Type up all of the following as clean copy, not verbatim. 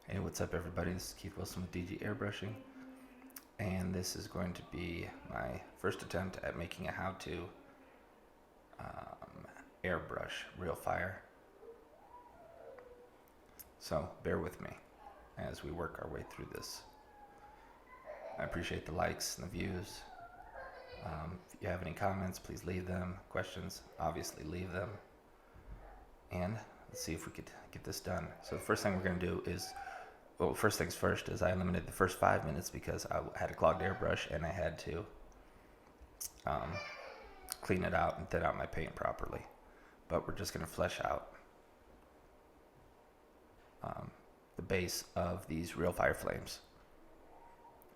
Hey, what's up, everybody? This is Keith Wilson with DG Airbrushing, and this is going to be my first attempt at making a how-to airbrush real fire. So bear with me as we work our way through this. I appreciate the likes and the views. If you have any comments, please leave them. Questions, obviously leave them. And let's see if we could get this done. So the first thing we're going to do is, well, first things first is I eliminated the first 5 minutes because I had a clogged airbrush and I had to clean it out and thin out my paint properly. But we're just going to flesh out the base of these real fire flames.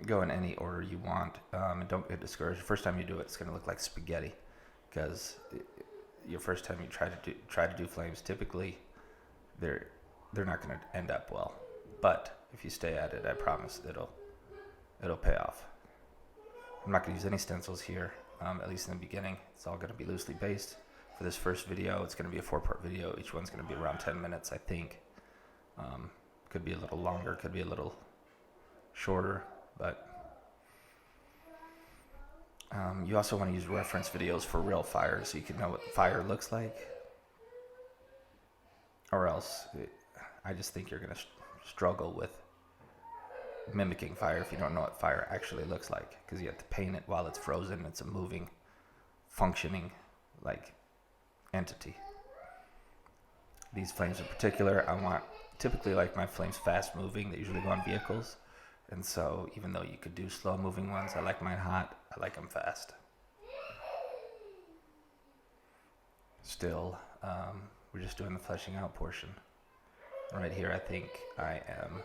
Go in any order you want, and don't get discouraged. The first time you do it, it's going to look like spaghetti, because your first time you try to do flames, typically they're not going to end up well. But if you stay at it, I promise it'll pay off. I'm not going to use any stencils here, at least in the beginning. It's all going to be loosely based. For this first video, it's going to be a 4-part video. Each one's going to be around 10 minutes, I think. Could be a little longer, could be a little shorter, but you also want to use reference videos for real fire so you can know what fire looks like. Or else, I just think you're going to struggle with mimicking fire if you don't know what fire actually looks like, because you have to paint it while it's frozen. It's a moving, functioning like entity. These flames in particular, I want typically like my flames fast moving. They usually go on vehicles, and so even though you could do slow moving ones, I like mine hot. I like them fast. Still, we're just doing the fleshing out portion. Right here, I think I am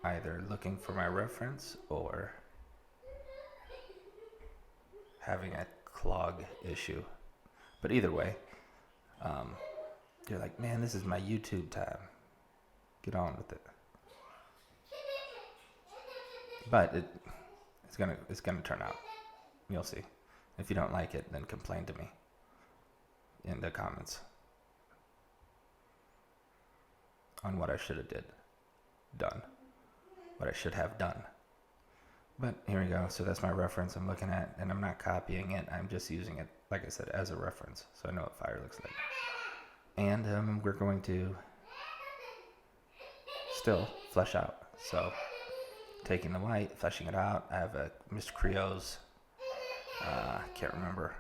either looking for my reference or having a clog issue. But either way, you're like, man, this is my YouTube time. Get on with it. But it's gonna turn out. You'll see. If you don't like it, then complain to me in the comments on what I should have done, what I should have done. But here we go. So that's my reference I'm looking at, and I'm not copying it. I'm just using it, like I said, as a reference, so I know what fire looks like. And we're going to still flesh out. So taking the white, fleshing it out. I have a Mr. Creo's, can't remember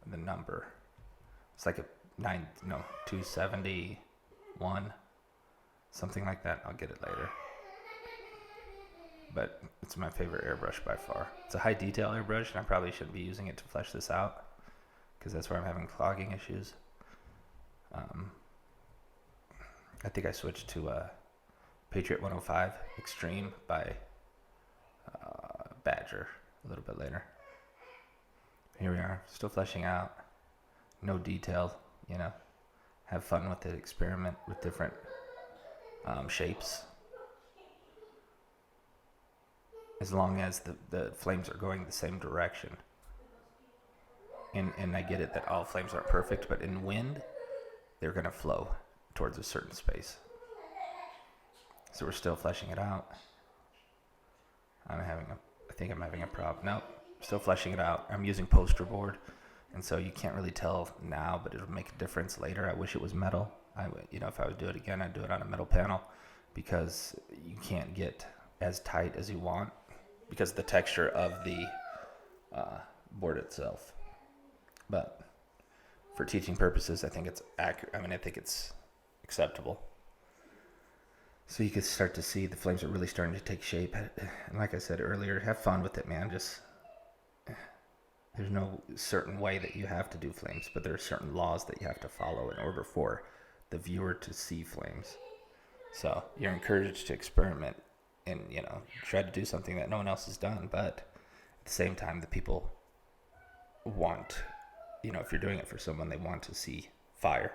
the number. It's like a 271, something like that. I'll get it later. But it's my favorite airbrush by far. It's a high detail airbrush, and I probably shouldn't be using it to flesh this out, because that's where I'm having clogging issues. I think I switched to Patriot 105 Extreme by Badger a little bit later. Here we are, still fleshing out. No detail, have fun with it, experiment with different shapes. As long as the flames are going the same direction. And I get it that all flames aren't perfect, but in wind, they're going to flow towards a certain space. So we're still fleshing it out. I think I'm having a problem. Nope, still fleshing it out. I'm using poster board, and so you can't really tell now, but it'll make a difference later. I wish it was metal. If I would do it again, I'd do it on a metal panel, because you can't get as tight as you want because of the texture of the board itself. But for teaching purposes, I think it's accurate. I think it's acceptable. So you can start to see the flames are really starting to take shape. And like I said earlier, have fun with it, man. There's no certain way that you have to do flames, but there are certain laws that you have to follow in order for the viewer to see flames. So you're encouraged to experiment and, try to do something that no one else has done. But at the same time, the people want, if you're doing it for someone, they want to see fire.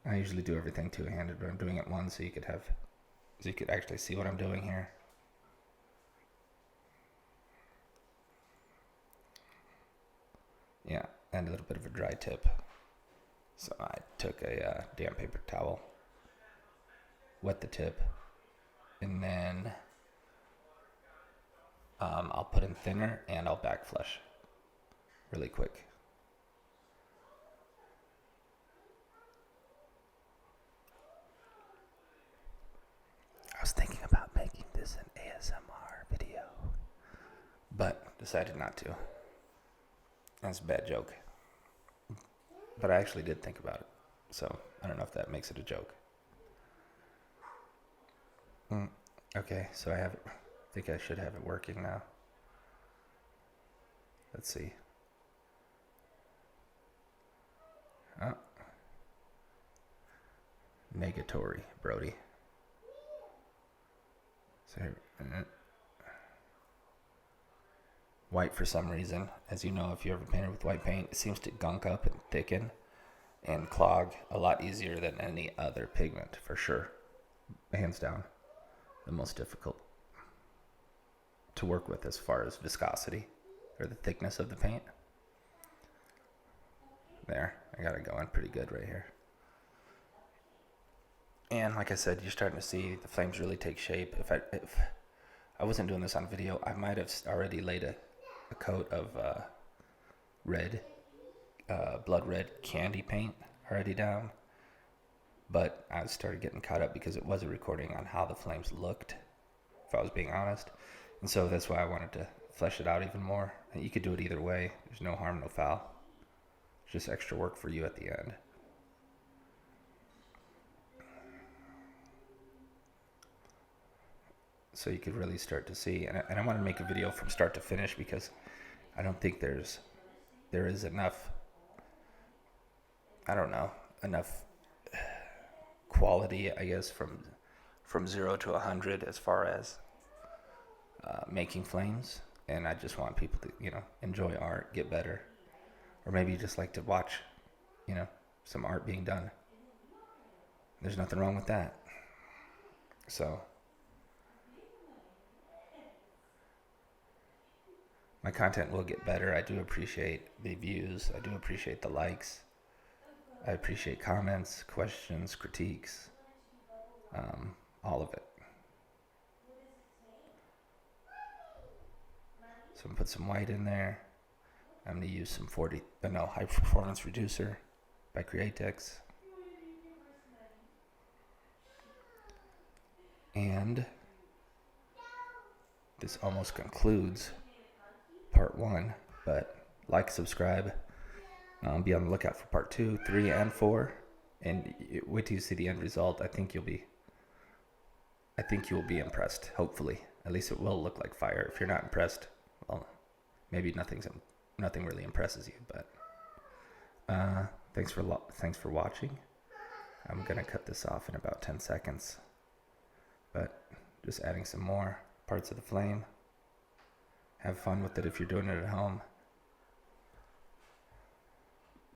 I usually do everything two-handed, but I'm doing it one so you could actually see what I'm doing here. and a little bit of a dry tip. So I took a damp paper towel, wet the tip, and then I'll put in thinner and I'll back flush really quick. I was thinking about making this an ASMR video, but decided not to. That's a bad joke. But I actually did think about it, so I don't know if that makes it a joke. Okay, so I think I should have it working now. Let's see. Oh. Negatory, Brody. So white, for some reason, as you know, if you ever painted with white paint, it seems to gunk up and thicken and clog a lot easier than any other pigment, for sure. Hands down, the most difficult to work with as far as viscosity or the thickness of the paint. There, I got it going pretty good right here. And like I said, you're starting to see the flames really take shape. If I wasn't doing this on video, I might have already laid a coat of blood red candy paint already down. But I started getting caught up because it was a recording on how the flames looked, if I was being honest. And so that's why I wanted to flesh it out even more. And you could do it either way. There's no harm, no foul. It's just extra work for you at the end. So you could really start to see, and I want to make a video from start to finish because I don't think there is enough, enough quality, I guess, from 0 to 100 as far as making flames. And I just want people to, enjoy art, get better, or maybe you just like to watch, some art being done. There's nothing wrong with that. So my content will get better. I do appreciate the views. I do appreciate the likes. I appreciate comments, questions, critiques, all of it. So I'm going to put some white in there. I'm going to use some high performance reducer by Createx. And this almost concludes part 1, but subscribe, be on the lookout for part 2, 3, and 4, and wait till you see the end result. I think you'll be impressed. Hopefully, at least it will look like fire. If you're not impressed, well, maybe nothing really impresses you. But thanks for watching. I'm gonna cut this off in about 10 seconds, but just adding some more parts of the flame. Have fun with it if you're doing it at home.